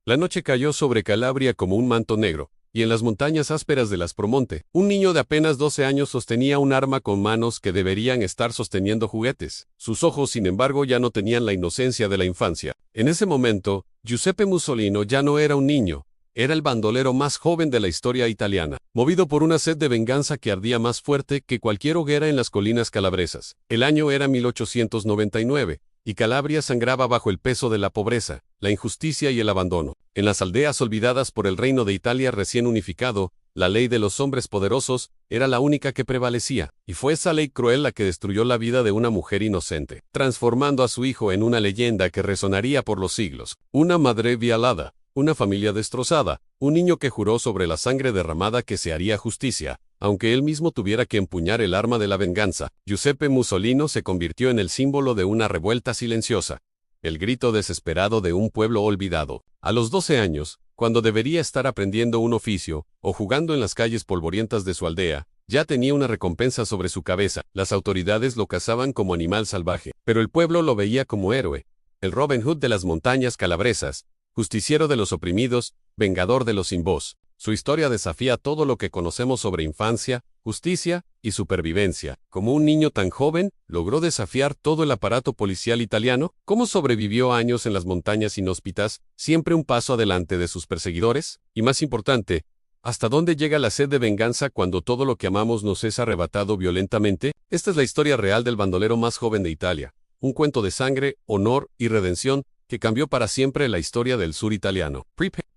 La noche cayó sobre Calabria como un manto negro, y en las montañas ásperas del Aspromonte, un niño de apenas 12 años sostenía un arma con manos que deberían estar sosteniendo juguetes. Sus ojos, sin embargo, ya no tenían la inocencia de la infancia. En ese momento, Giuseppe Mussolino ya no era un niño. Era el bandolero más joven de la historia italiana, movido por una sed de venganza que ardía más fuerte que cualquier hoguera en las colinas calabresas. El año era 1899, y Calabria sangraba bajo el peso de la pobreza, la injusticia y el abandono. En las aldeas olvidadas por el reino de Italia recién unificado, la ley de los hombres poderosos era la única que prevalecía, y fue esa ley cruel la que destruyó la vida de una mujer inocente, transformando a su hijo en una leyenda que resonaría por los siglos. Una madre violada, una familia destrozada, un niño que juró sobre la sangre derramada que se haría justicia, aunque él mismo tuviera que empuñar el arma de la venganza. Giuseppe Mussolino se convirtió en el símbolo de una revuelta silenciosa, el grito desesperado de un pueblo olvidado. A los 12 años, cuando debería estar aprendiendo un oficio, o jugando en las calles polvorientas de su aldea, ya tenía una recompensa sobre su cabeza. Las autoridades lo cazaban como animal salvaje, pero el pueblo lo veía como héroe, el Robin Hood de las montañas calabresas, justiciero de los oprimidos, vengador de los sin voz. Su historia desafía todo lo que conocemos sobre infancia, justicia y supervivencia. Como un niño tan joven, logró desafiar todo el aparato policial italiano. ¿Cómo sobrevivió años en las montañas inhóspitas, siempre un paso adelante de sus perseguidores? Y más importante, ¿hasta dónde llega la sed de venganza cuando todo lo que amamos nos es arrebatado violentamente? Esta es la historia real del bandolero más joven de Italia. Un cuento de sangre, honor y redención que cambió para siempre la historia del sur italiano.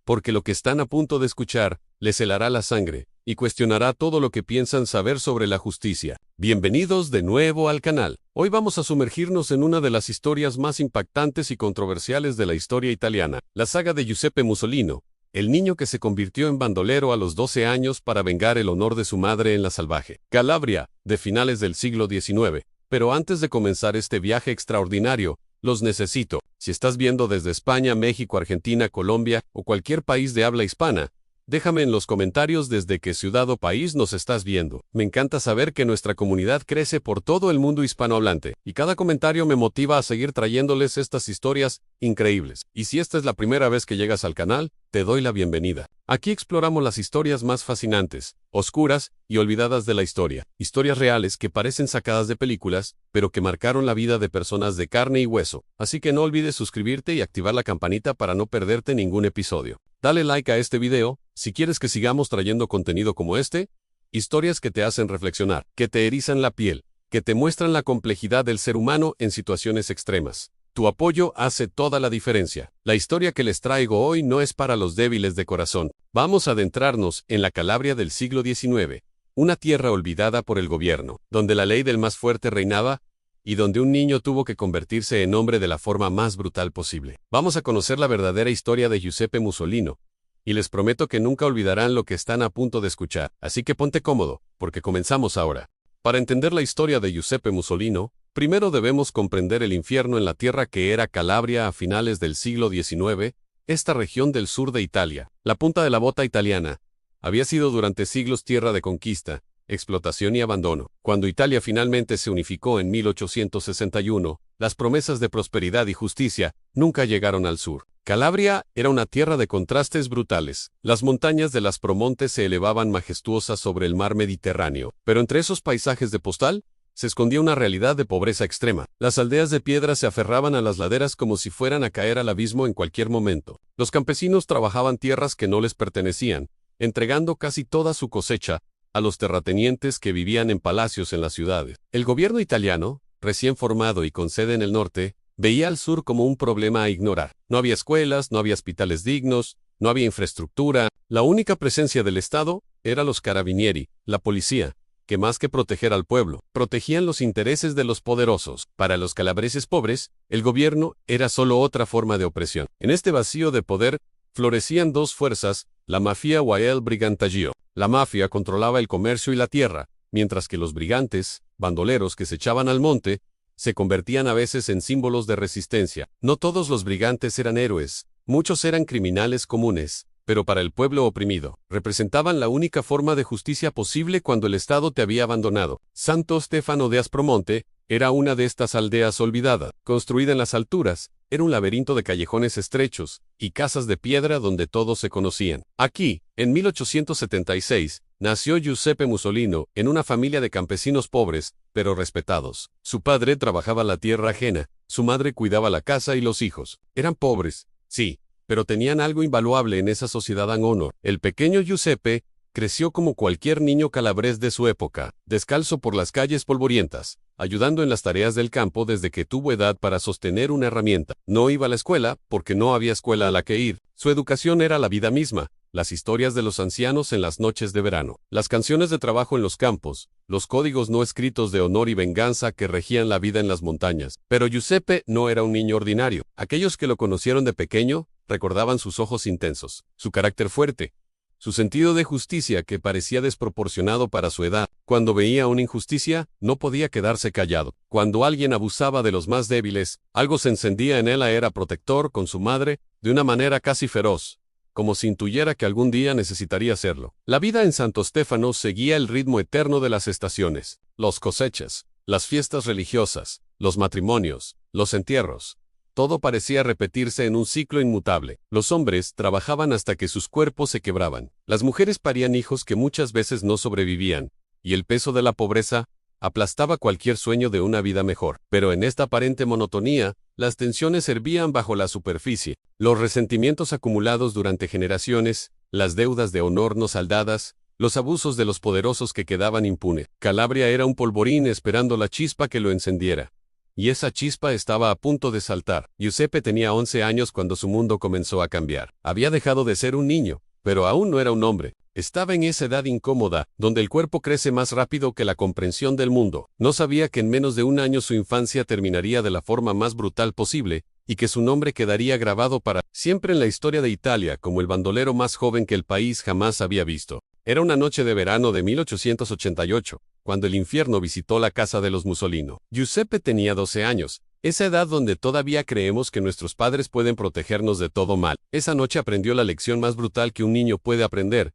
Porque lo que están a punto de escuchar les helará la sangre y cuestionará todo lo que piensan saber sobre la justicia. Bienvenidos de nuevo al canal. Hoy vamos a sumergirnos en una de las historias más impactantes y controversiales de la historia italiana, la saga de Giuseppe Mussolino, el niño que se convirtió en bandolero a los 12 años para vengar el honor de su madre en la salvaje Calabria, de finales del siglo XIX. Pero antes de comenzar este viaje extraordinario, los necesito. Si estás viendo desde España, México, Argentina, Colombia o cualquier país de habla hispana, déjame en los comentarios desde qué ciudad o país nos estás viendo. Me encanta saber que nuestra comunidad crece por todo el mundo hispanohablante, y cada comentario me motiva a seguir trayéndoles estas historias increíbles. Y si esta es la primera vez que llegas al canal, te doy la bienvenida. Aquí exploramos las historias más fascinantes, oscuras y olvidadas de la historia. Historias reales que parecen sacadas de películas, pero que marcaron la vida de personas de carne y hueso. Así que no olvides suscribirte y activar la campanita para no perderte ningún episodio. Dale like a este video si quieres que sigamos trayendo contenido como este, historias que te hacen reflexionar, que te erizan la piel, que te muestran la complejidad del ser humano en situaciones extremas. Tu apoyo hace toda la diferencia. La historia que les traigo hoy no es para los débiles de corazón. Vamos a adentrarnos en la Calabria del siglo XIX, una tierra olvidada por el gobierno, donde la ley del más fuerte reinaba y donde un niño tuvo que convertirse en hombre de la forma más brutal posible. Vamos a conocer la verdadera historia de Giuseppe Mussolino, y les prometo que nunca olvidarán lo que están a punto de escuchar. Así que ponte cómodo, porque comenzamos ahora. Para entender la historia de Giuseppe Mussolino, primero debemos comprender el infierno en la tierra que era Calabria a finales del siglo XIX, esta región del sur de Italia. La punta de la bota italiana había sido durante siglos tierra de conquista, explotación y abandono. Cuando Italia finalmente se unificó en 1861, las promesas de prosperidad y justicia nunca llegaron al sur. Calabria era una tierra de contrastes brutales. Las montañas del Aspromonte se elevaban majestuosas sobre el mar Mediterráneo, pero entre esos paisajes de postal se escondía una realidad de pobreza extrema. Las aldeas de piedra se aferraban a las laderas como si fueran a caer al abismo en cualquier momento. Los campesinos trabajaban tierras que no les pertenecían, entregando casi toda su cosecha a los terratenientes que vivían en palacios en las ciudades. El gobierno italiano, recién formado y con sede en el norte, veía al sur como un problema a ignorar. No había escuelas, no había hospitales dignos, no había infraestructura. La única presencia del Estado era los carabinieri, la policía, que más que proteger al pueblo, protegían los intereses de los poderosos. Para los calabreses pobres, el gobierno era solo otra forma de opresión. En este vacío de poder, florecían dos fuerzas, la mafia o el brigantaggio. La mafia controlaba el comercio y la tierra, mientras que los brigantes, bandoleros que se echaban al monte, se convertían a veces en símbolos de resistencia. No todos los brigantes eran héroes, muchos eran criminales comunes, pero para el pueblo oprimido, representaban la única forma de justicia posible cuando el Estado te había abandonado. Santo Stefano de Aspromonte, Era una de estas aldeas olvidadas, construida en las alturas. Era un laberinto de callejones estrechos y casas de piedra donde todos se conocían. Aquí, en 1876, nació Giuseppe Musolino en una familia de campesinos pobres, pero respetados. Su padre trabajaba la tierra ajena, su madre cuidaba la casa y los hijos. Eran pobres, sí, pero tenían algo invaluable en esa sociedad honor. El pequeño Giuseppe creció como cualquier niño calabrés de su época, descalzo por las calles polvorientas, ayudando en las tareas del campo desde que tuvo edad para sostener una herramienta. No iba a la escuela, porque no había escuela a la que ir. Su educación era la vida misma, las historias de los ancianos en las noches de verano, las canciones de trabajo en los campos, los códigos no escritos de honor y venganza que regían la vida en las montañas. Pero Giuseppe no era un niño ordinario. Aquellos que lo conocieron de pequeño recordaban sus ojos intensos, su carácter fuerte, su sentido de justicia que parecía desproporcionado para su edad. Cuando veía una injusticia, no podía quedarse callado. Cuando alguien abusaba de los más débiles, algo se encendía en él. Era protector con su madre, de una manera casi feroz, como si intuyera que algún día necesitaría hacerlo. La vida en Santo Stefano seguía el ritmo eterno de las estaciones, las cosechas, las fiestas religiosas, los matrimonios, los entierros. Todo parecía repetirse en un ciclo inmutable. Los hombres trabajaban hasta que sus cuerpos se quebraban. Las mujeres parían hijos que muchas veces no sobrevivían, y el peso de la pobreza aplastaba cualquier sueño de una vida mejor. Pero en esta aparente monotonía, las tensiones hervían bajo la superficie. Los resentimientos acumulados durante generaciones, las deudas de honor no saldadas, los abusos de los poderosos que quedaban impunes. Calabria era un polvorín esperando la chispa que lo encendiera. Y esa chispa estaba a punto de saltar. Giuseppe tenía 11 años cuando su mundo comenzó a cambiar. Había dejado de ser un niño, pero aún no era un hombre. Estaba en esa edad incómoda, donde el cuerpo crece más rápido que la comprensión del mundo. No sabía que en menos de un año su infancia terminaría de la forma más brutal posible, y que su nombre quedaría grabado para siempre en la historia de Italia como el bandolero más joven que el país jamás había visto. Era una noche de verano de 1888. Cuando el infierno visitó la casa de los Musolino. Giuseppe tenía 12 años, esa edad donde todavía creemos que nuestros padres pueden protegernos de todo mal. Esa noche aprendió la lección más brutal que un niño puede aprender,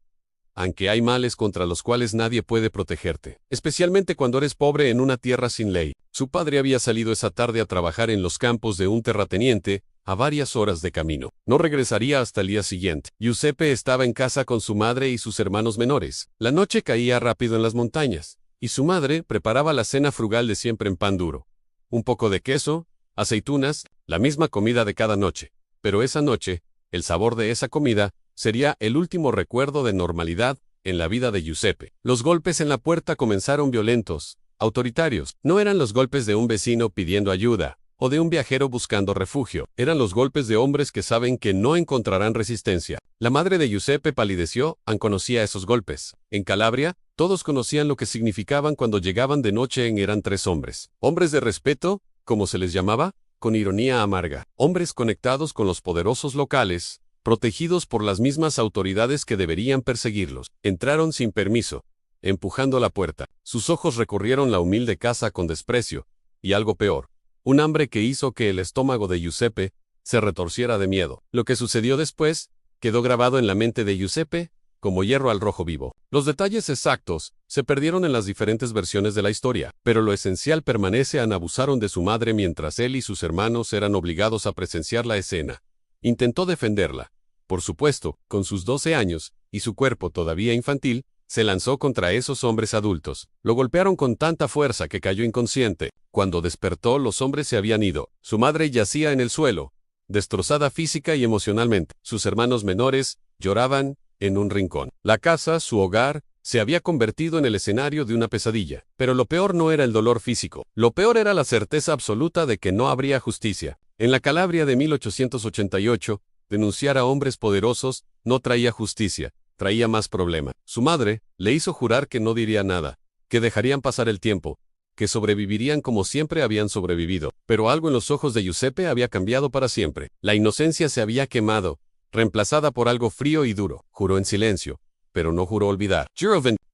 aunque hay males contra los cuales nadie puede protegerte, especialmente cuando eres pobre en una tierra sin ley. Su padre había salido esa tarde a trabajar en los campos de un terrateniente, a varias horas de camino. No regresaría hasta el día siguiente. Giuseppe estaba en casa con su madre y sus hermanos menores. La noche caía rápido en las montañas, y su madre preparaba la cena frugal de siempre en pan duro. Un poco de queso, aceitunas, la misma comida de cada noche. Pero esa noche, el sabor de esa comida sería el último recuerdo de normalidad en la vida de Giuseppe. Los golpes en la puerta comenzaron violentos, autoritarios. No eran los golpes de un vecino pidiendo ayuda, o de un viajero buscando refugio. Eran los golpes de hombres que saben que no encontrarán resistencia. La madre de Giuseppe palideció, conocía esos golpes. En Calabria, todos conocían lo que significaban cuando llegaban de noche. Eran 3 hombres. Hombres de respeto, como se les llamaba, con ironía amarga. Hombres conectados con los poderosos locales, protegidos por las mismas autoridades que deberían perseguirlos. Entraron sin permiso, empujando la puerta. Sus ojos recorrieron la humilde casa con desprecio, y algo peor, un hambre que hizo que el estómago de Giuseppe se retorciera de miedo. Lo que sucedió después quedó grabado en la mente de Giuseppe como hierro al rojo vivo. Los detalles exactos se perdieron en las diferentes versiones de la historia, pero lo esencial permanece. Abusaron de su madre mientras él y sus hermanos eran obligados a presenciar la escena. Intentó defenderla. Por supuesto, con sus 12 años, y su cuerpo todavía infantil, se lanzó contra esos hombres adultos. Lo golpearon con tanta fuerza que cayó inconsciente. Cuando despertó, los hombres se habían ido. Su madre yacía en el suelo, destrozada física y emocionalmente. Sus hermanos menores lloraban en un rincón. La casa, su hogar, se había convertido en el escenario de una pesadilla. Pero lo peor no era el dolor físico. Lo peor era la certeza absoluta de que no habría justicia. En la Calabria de 1888, denunciar a hombres poderosos no traía justicia, traía más problema. Su madre le hizo jurar que no diría nada, que dejarían pasar el tiempo, que sobrevivirían como siempre habían sobrevivido. Pero algo en los ojos de Giuseppe había cambiado para siempre. La inocencia se había quemado, reemplazada por algo frío y duro. Juró en silencio, pero no juró olvidar.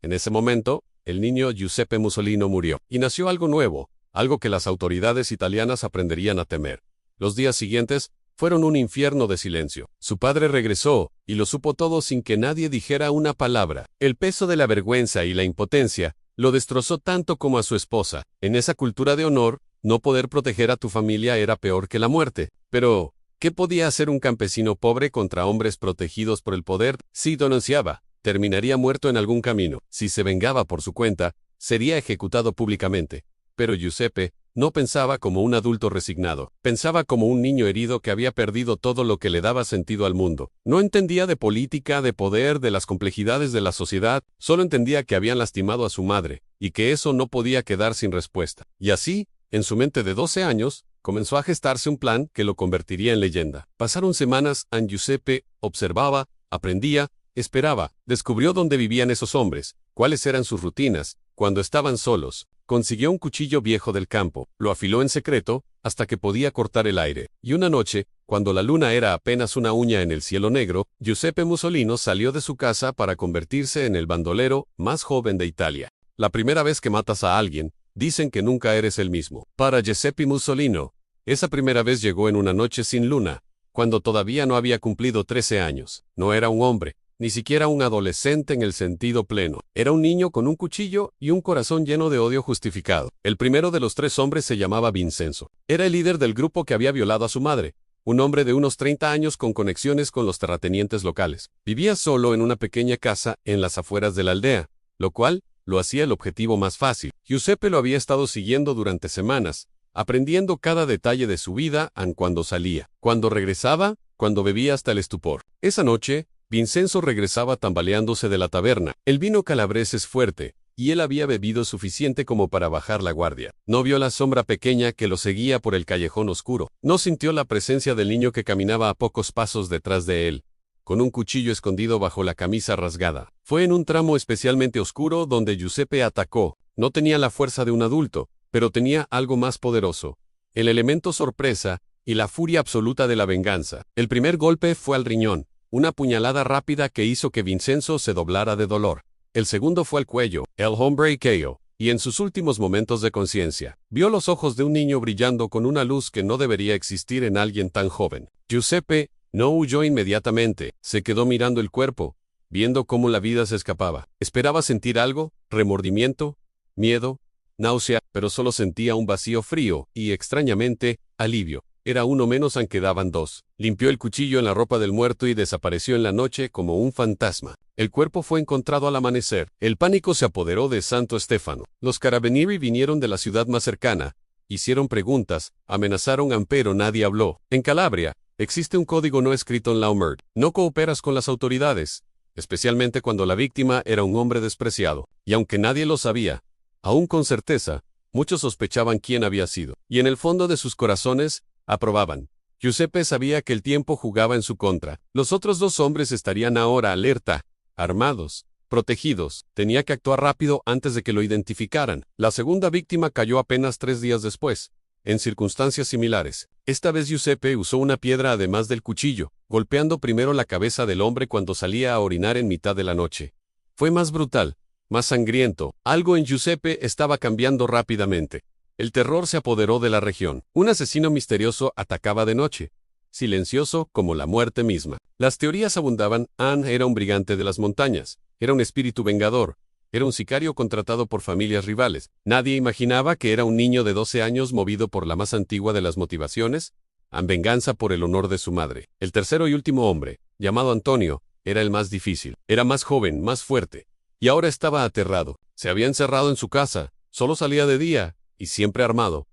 En ese momento, el niño Giuseppe Musolino murió, y nació algo nuevo, algo que las autoridades italianas aprenderían a temer. Los días siguientes fueron un infierno de silencio. Su padre regresó, y lo supo todo sin que nadie dijera una palabra. El peso de la vergüenza y la impotencia Lo destrozó tanto como a su esposa. En esa cultura de honor, no poder proteger a tu familia era peor que la muerte. Pero, ¿qué podía hacer un campesino pobre contra hombres protegidos por el poder? Si denunciaba, terminaría muerto en algún camino. Si se vengaba por su cuenta, sería ejecutado públicamente. Pero Giuseppe no pensaba como un adulto resignado, pensaba como un niño herido que había perdido todo lo que le daba sentido al mundo. No entendía de política, de poder, de las complejidades de la sociedad, solo entendía que habían lastimado a su madre, y que eso no podía quedar sin respuesta. Y así, en su mente de 12 años, comenzó a gestarse un plan que lo convertiría en leyenda. Pasaron semanas, Giuseppe observaba, aprendía, esperaba, descubrió dónde vivían esos hombres, cuáles eran sus rutinas, cuando estaban solos. Consiguió un cuchillo viejo del campo, lo afiló en secreto, hasta que podía cortar el aire. Y una noche, cuando la luna era apenas una uña en el cielo negro, Giuseppe Mussolino salió de su casa para convertirse en el bandolero más joven de Italia. La primera vez que matas a alguien, dicen que nunca eres el mismo. Para Giuseppe Mussolino, esa primera vez llegó en una noche sin luna, cuando todavía no había cumplido 13 años. No era un hombre, ni siquiera un adolescente en el sentido pleno. Era un niño con un cuchillo y un corazón lleno de odio justificado. El primero de los 3 hombres se llamaba Vincenzo. Era el líder del grupo que había violado a su madre, un hombre de unos 30 años con conexiones con los terratenientes locales. Vivía solo en una pequeña casa en las afueras de la aldea, lo cual lo hacía el objetivo más fácil. Giuseppe lo había estado siguiendo durante semanas, aprendiendo cada detalle de su vida cuando salía, cuando regresaba, cuando bebía hasta el estupor. Esa noche, Vincenzo regresaba tambaleándose de la taberna. El vino calabrés es fuerte, y él había bebido suficiente como para bajar la guardia. No vio la sombra pequeña que lo seguía por el callejón oscuro. No sintió la presencia del niño que caminaba a pocos pasos detrás de él, con un cuchillo escondido bajo la camisa rasgada. Fue en un tramo especialmente oscuro donde Giuseppe atacó. No tenía la fuerza de un adulto, pero tenía algo más poderoso: el elemento sorpresa y la furia absoluta de la venganza. El primer golpe fue al riñón, una puñalada rápida que hizo que Vincenzo se doblara de dolor. El segundo fue al cuello, el hombre KO, y en sus últimos momentos de conciencia, vio los ojos de un niño brillando con una luz que no debería existir en alguien tan joven. Giuseppe no huyó inmediatamente, se quedó mirando el cuerpo, viendo cómo la vida se escapaba. Esperaba sentir algo, remordimiento, miedo, náusea, pero solo sentía un vacío frío y, extrañamente, alivio. Era uno menos aunque daban 2. Limpió el cuchillo en la ropa del muerto y desapareció en la noche como un fantasma. El cuerpo fue encontrado al amanecer. El pánico se apoderó de Santo Stefano. Los carabinieri vinieron de la ciudad más cercana, hicieron preguntas, amenazaron pero nadie habló. En Calabria, existe un código no escrito en la OMERD. No cooperas con las autoridades, especialmente cuando la víctima era un hombre despreciado. Y aunque nadie lo sabía, aún con certeza, muchos sospechaban quién había sido. Y en el fondo de sus corazones, aprobaban. Giuseppe sabía que el tiempo jugaba en su contra. Los otros 2 hombres estarían ahora alerta, armados, protegidos. Tenía que actuar rápido antes de que lo identificaran. La segunda víctima cayó apenas 3 días después, en circunstancias similares. Esta vez Giuseppe usó una piedra además del cuchillo, golpeando primero la cabeza del hombre cuando salía a orinar en mitad de la noche. Fue más brutal, más sangriento. Algo en Giuseppe estaba cambiando rápidamente. El terror se apoderó de la región. Un asesino misterioso atacaba de noche, silencioso como la muerte misma. Las teorías abundaban. Era un brigante de las montañas, era un espíritu vengador, era un sicario contratado por familias rivales. Nadie imaginaba que era un niño de 12 años movido por la más antigua de las motivaciones, venganza por el honor de su madre. El tercero y último hombre, llamado Antonio, era el más difícil. Era más joven, más fuerte, y ahora estaba aterrado. Se había encerrado en su casa, solo salía de día, y siempre armado.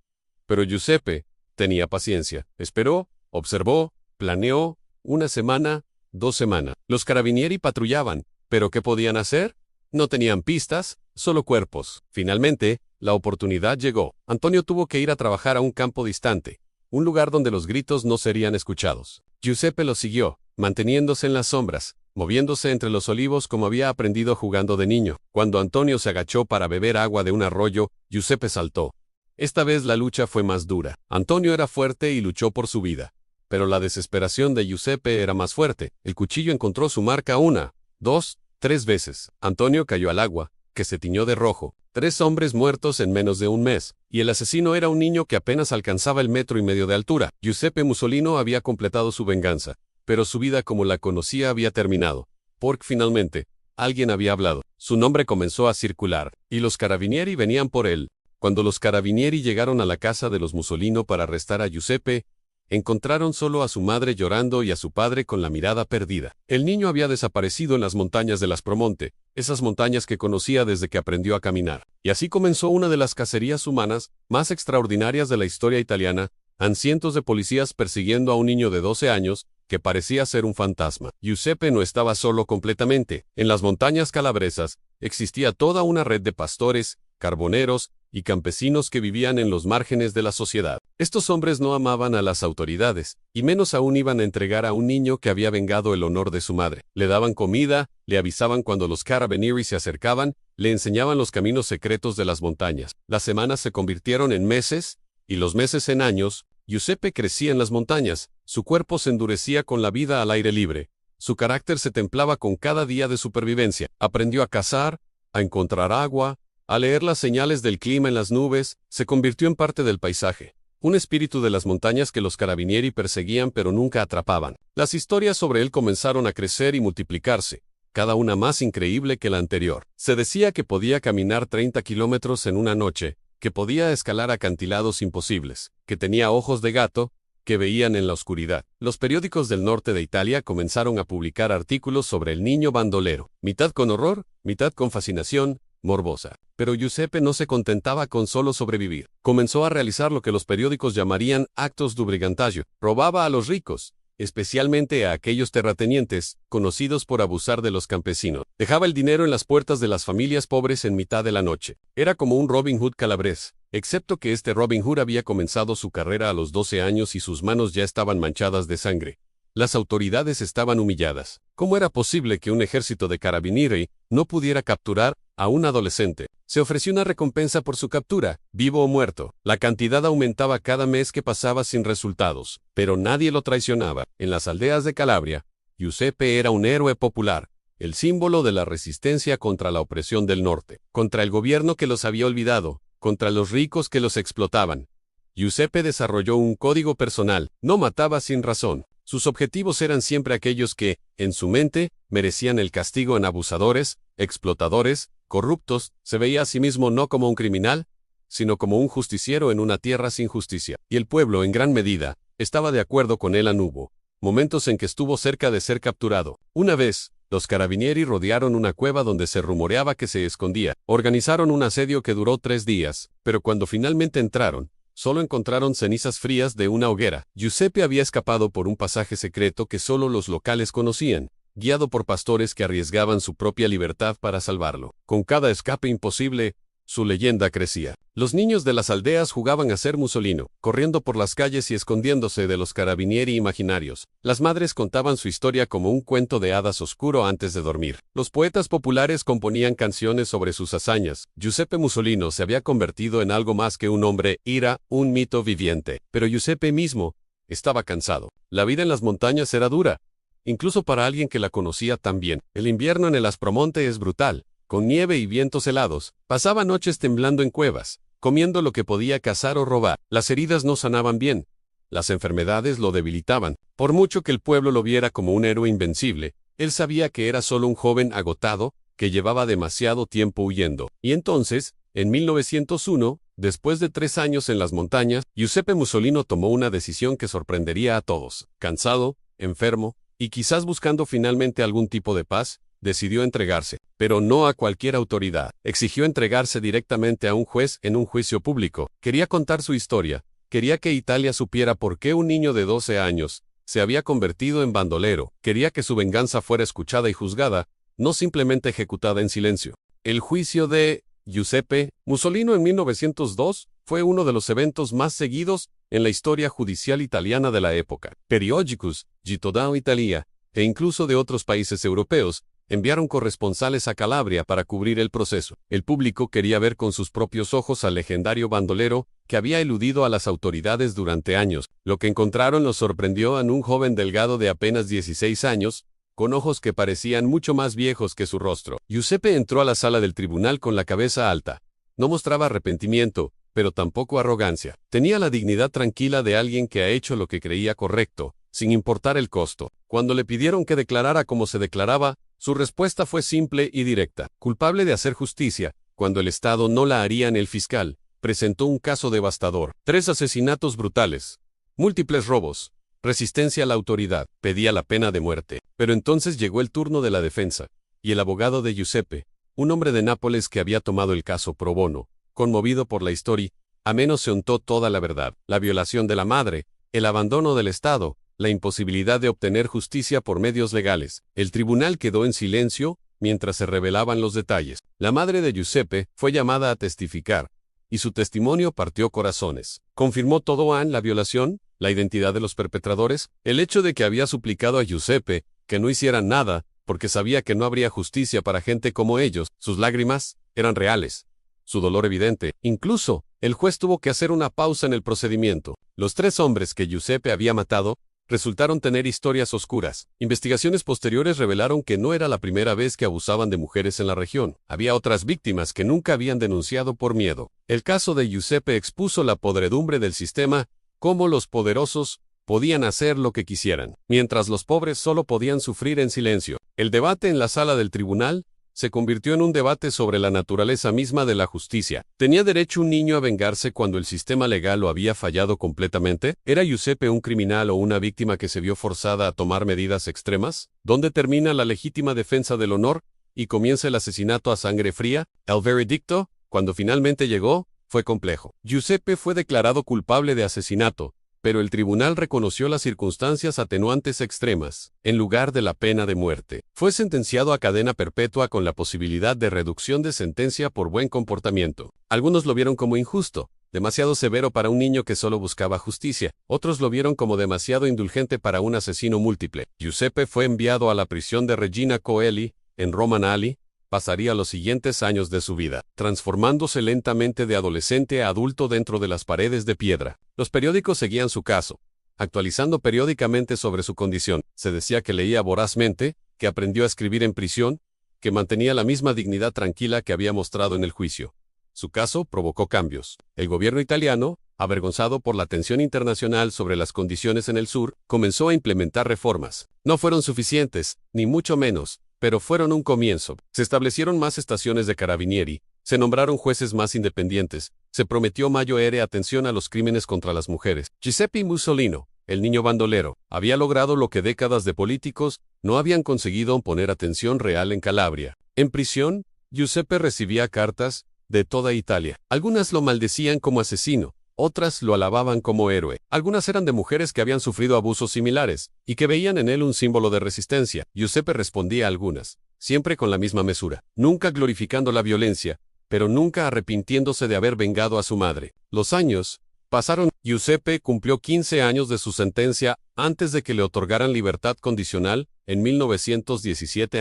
Pero Giuseppe tenía paciencia. Esperó, observó, planeó. 1 semana, 2 semanas. Los carabinieri patrullaban, pero ¿qué podían hacer? No tenían pistas, solo cuerpos. Finalmente, la oportunidad llegó. Antonio tuvo que ir a trabajar a un campo distante, un lugar donde los gritos no serían escuchados. Giuseppe lo siguió, manteniéndose en las sombras, moviéndose entre los olivos como había aprendido jugando de niño. Cuando Antonio se agachó para beber agua de un arroyo, Giuseppe saltó. Esta vez la lucha fue más dura. Antonio era fuerte y luchó por su vida, pero la desesperación de Giuseppe era más fuerte. El cuchillo encontró su marca 1, 2, 3 veces. Antonio cayó al agua, que se tiñó de rojo. 3 hombres muertos en menos de un mes, y el asesino era un niño que apenas alcanzaba el 1,5 metros de altura. Giuseppe Mussolino había completado su venganza, pero su vida como la conocía había terminado, porque finalmente, alguien había hablado. Su nombre comenzó a circular, y los carabinieri venían por él. Cuando los carabinieri llegaron a la casa de los Mussolino para arrestar a Giuseppe, encontraron solo a su madre llorando y a su padre con la mirada perdida. El niño había desaparecido en las montañas de l'Aspromonte, esas montañas que conocía desde que aprendió a caminar. Y así comenzó una de las cacerías humanas más extraordinarias de la historia italiana, a cientos de policías persiguiendo a un niño de 12 años, que parecía ser un fantasma. Giuseppe no estaba solo completamente. En las montañas calabresas existía toda una red de pastores, carboneros y campesinos que vivían en los márgenes de la sociedad. Estos hombres no amaban a las autoridades, y menos aún iban a entregar a un niño que había vengado el honor de su madre. Le daban comida, le avisaban cuando los carabinieri se acercaban, le enseñaban los caminos secretos de las montañas. Las semanas se convirtieron en meses, y los meses en años. Giuseppe crecía en las montañas, su cuerpo se endurecía con la vida al aire libre, su carácter se templaba con cada día de supervivencia. Aprendió a cazar, a encontrar agua, a leer las señales del clima en las nubes, se convirtió en parte del paisaje, un espíritu de las montañas que los carabinieri perseguían pero nunca atrapaban. Las historias sobre él comenzaron a crecer y multiplicarse, cada una más increíble que la anterior. Se decía que podía caminar 30 kilómetros en una noche, que podía escalar acantilados imposibles, que tenía ojos de gato, que veían en la oscuridad. Los periódicos del norte de Italia comenzaron a publicar artículos sobre el niño bandolero, mitad con horror, mitad con fascinación morbosa. Pero Giuseppe no se contentaba con solo sobrevivir. Comenzó a realizar lo que los periódicos llamarían actos de brigantaggio. Robaba a los ricos, especialmente a aquellos terratenientes, conocidos por abusar de los campesinos. Dejaba el dinero en las puertas de las familias pobres en mitad de la noche. Era como un Robin Hood calabrés, excepto que este Robin Hood había comenzado su carrera a los 12 años y sus manos ya estaban manchadas de sangre. Las autoridades estaban humilladas. ¿Cómo era posible que un ejército de carabinieri no pudiera capturar a un adolescente? Se ofreció una recompensa por su captura, vivo o muerto. La cantidad aumentaba cada mes que pasaba sin resultados, pero nadie lo traicionaba. En las aldeas de Calabria, Giuseppe era un héroe popular, el símbolo de la resistencia contra la opresión del norte, contra el gobierno que los había olvidado, contra los ricos que los explotaban. Giuseppe desarrolló un código personal, no mataba sin razón. Sus objetivos eran siempre aquellos que, en su mente, merecían el castigo en abusadores, explotadores, corruptos. Se veía a sí mismo no como un criminal, sino como un justiciero en una tierra sin justicia. Y el pueblo, en gran medida, estaba de acuerdo con él. Hubo momentos en que estuvo cerca de ser capturado. Una vez, los carabinieri rodearon una cueva donde se rumoreaba que se escondía. Organizaron un asedio que duró 3 días, pero cuando finalmente entraron, solo encontraron cenizas frías de una hoguera. Giuseppe había escapado por un pasaje secreto que solo los locales conocían, guiado por pastores que arriesgaban su propia libertad para salvarlo. Con cada escape imposible, su leyenda crecía. Los niños de las aldeas jugaban a ser Mussolino, corriendo por las calles y escondiéndose de los carabinieri imaginarios. Las madres contaban su historia como un cuento de hadas oscuro antes de dormir. Los poetas populares componían canciones sobre sus hazañas. Giuseppe Mussolino se había convertido en algo más que un hombre, era un mito viviente. Pero Giuseppe mismo estaba cansado. La vida en las montañas era dura, incluso para alguien que la conocía tan bien. El invierno en el Aspromonte es brutal, con nieve y vientos helados. Pasaba noches temblando en cuevas, comiendo lo que podía cazar o robar. Las heridas no sanaban bien. Las enfermedades lo debilitaban. Por mucho que el pueblo lo viera como un héroe invencible, él sabía que era solo un joven agotado, que llevaba demasiado tiempo huyendo. Y entonces, en 1901, después de 3 años en las montañas, Giuseppe Mussolino tomó una decisión que sorprendería a todos. Cansado, enfermo, y quizás buscando finalmente algún tipo de paz, decidió entregarse, pero no a cualquier autoridad. Exigió entregarse directamente a un juez en un juicio público. Quería contar su historia. Quería que Italia supiera por qué un niño de 12 años se había convertido en bandolero. Quería que su venganza fuera escuchada y juzgada, no simplemente ejecutada en silencio. El juicio de Giuseppe Mussolino en 1902 fue uno de los eventos más seguidos en la historia judicial italiana de la época. Periódicos, di toda Italia, e incluso de otros países europeos, enviaron corresponsales a Calabria para cubrir el proceso. El público quería ver con sus propios ojos al legendario bandolero que había eludido a las autoridades durante años. Lo que encontraron los sorprendió en un joven delgado de apenas 16 años, con ojos que parecían mucho más viejos que su rostro. Giuseppe entró a la sala del tribunal con la cabeza alta. No mostraba arrepentimiento, pero tampoco arrogancia. Tenía la dignidad tranquila de alguien que ha hecho lo que creía correcto, sin importar el costo. Cuando le pidieron que declarara como se declaraba, Su respuesta fue simple y directa. Culpable de hacer justicia, cuando el Estado no la haría, el fiscal presentó un caso devastador. 3 asesinatos brutales, múltiples robos, resistencia a la autoridad, pedía la pena de muerte. Pero entonces llegó el turno de la defensa, y el abogado de Giuseppe, un hombre de Nápoles que había tomado el caso pro bono, conmovido por la historia, a menos se untó toda la verdad: la violación de la madre, el abandono del Estado, la imposibilidad de obtener justicia por medios legales. El tribunal quedó en silencio mientras se revelaban los detalles. La madre de Giuseppe fue llamada a testificar, y su testimonio partió corazones. Confirmó todo: la violación, la identidad de los perpetradores, el hecho de que había suplicado a Giuseppe que no hiciera nada, porque sabía que no habría justicia para gente como ellos. Sus lágrimas eran reales, su dolor evidente. Incluso, el juez tuvo que hacer una pausa en el procedimiento. Los 3 hombres que Giuseppe había matado resultaron tener historias oscuras. Investigaciones posteriores revelaron que no era la primera vez que abusaban de mujeres en la región. Había otras víctimas que nunca habían denunciado por miedo. El caso de Giuseppe expuso la podredumbre del sistema, cómo los poderosos podían hacer lo que quisieran, mientras los pobres solo podían sufrir en silencio. El debate en la sala del tribunal se convirtió en un debate sobre la naturaleza misma de la justicia. ¿Tenía derecho un niño a vengarse cuando el sistema legal lo había fallado completamente? ¿Era Giuseppe un criminal o una víctima que se vio forzada a tomar medidas extremas? ¿Dónde termina la legítima defensa del honor y comienza el asesinato a sangre fría? El veredicto, cuando finalmente llegó, fue complejo. Giuseppe fue declarado culpable de asesinato, pero el tribunal reconoció las circunstancias atenuantes extremas, en lugar de la pena de muerte. Fue sentenciado a cadena perpetua con la posibilidad de reducción de sentencia por buen comportamiento. Algunos lo vieron como injusto, demasiado severo para un niño que solo buscaba justicia. Otros lo vieron como demasiado indulgente para un asesino múltiple. Giuseppe fue enviado a la prisión de Regina Coeli, en Romanali. Pasaría los siguientes años de su vida, transformándose lentamente de adolescente a adulto dentro de las paredes de piedra. Los periódicos seguían su caso, actualizando periódicamente sobre su condición. Se decía que leía vorazmente, que aprendió a escribir en prisión, que mantenía la misma dignidad tranquila que había mostrado en el juicio. Su caso provocó cambios. El gobierno italiano, avergonzado por la atención internacional sobre las condiciones en el sur, comenzó a implementar reformas. No fueron suficientes, ni mucho menos, pero fueron un comienzo. Se establecieron más estaciones de carabinieri, se nombraron jueces más independientes, se prometió mayor atención a los crímenes contra las mujeres. Giuseppe Mussolini, el niño bandolero, había logrado lo que décadas de políticos no habían conseguido: poner atención real en Calabria. En prisión, Giuseppe recibía cartas de toda Italia. Algunas lo maldecían como asesino, otras lo alababan como héroe. Algunas eran de mujeres que habían sufrido abusos similares, y que veían en él un símbolo de resistencia. Giuseppe respondía a algunas, siempre con la misma mesura, nunca glorificando la violencia, pero nunca arrepintiéndose de haber vengado a su madre. Los años pasaron. Giuseppe cumplió 15 años de su sentencia antes de que le otorgaran libertad condicional en 1917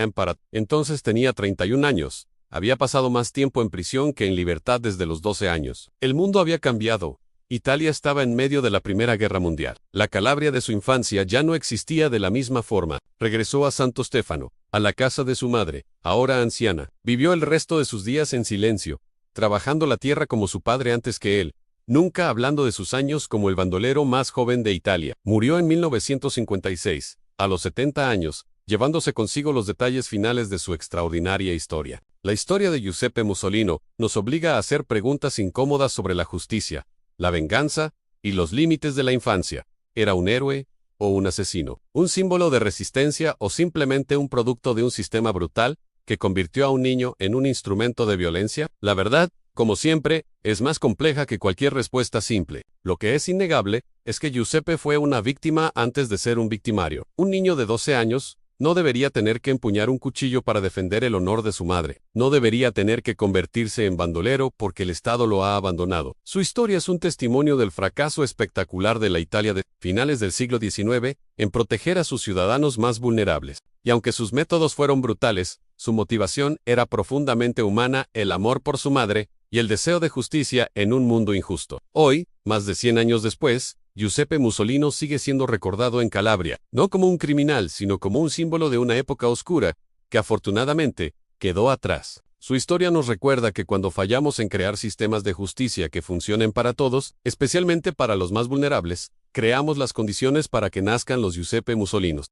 Entonces tenía 31 años. Había pasado más tiempo en prisión que en libertad desde los 12 años. El mundo había cambiado. Italia estaba en medio de la Primera Guerra Mundial. La Calabria de su infancia ya no existía de la misma forma. Regresó a Santo Stefano, a la casa de su madre, ahora anciana. Vivió el resto de sus días en silencio, trabajando la tierra como su padre antes que él, nunca hablando de sus años como el bandolero más joven de Italia. Murió en 1956, a los 70 años, llevándose consigo los detalles finales de su extraordinaria historia. La historia de Giuseppe Mussolini nos obliga a hacer preguntas incómodas sobre la justicia, la venganza y los límites de la infancia. ¿Era un héroe o un asesino? ¿Un símbolo de resistencia o simplemente un producto de un sistema brutal que convirtió a un niño en un instrumento de violencia? La verdad, como siempre, es más compleja que cualquier respuesta simple. Lo que es innegable es que Giuseppe fue una víctima antes de ser un victimario. Un niño de 12 años no debería tener que empuñar un cuchillo para defender el honor de su madre. No debería tener que convertirse en bandolero porque el Estado lo ha abandonado. Su historia es un testimonio del fracaso espectacular de la Italia de finales del siglo XIX en proteger a sus ciudadanos más vulnerables. Y aunque sus métodos fueron brutales, su motivación era profundamente humana: el amor por su madre y el deseo de justicia en un mundo injusto. Hoy, más de 100 años después, Giuseppe Mussolini sigue siendo recordado en Calabria, no como un criminal, sino como un símbolo de una época oscura, que afortunadamente quedó atrás. Su historia nos recuerda que cuando fallamos en crear sistemas de justicia que funcionen para todos, especialmente para los más vulnerables, creamos las condiciones para que nazcan los Giuseppe Mussolinos.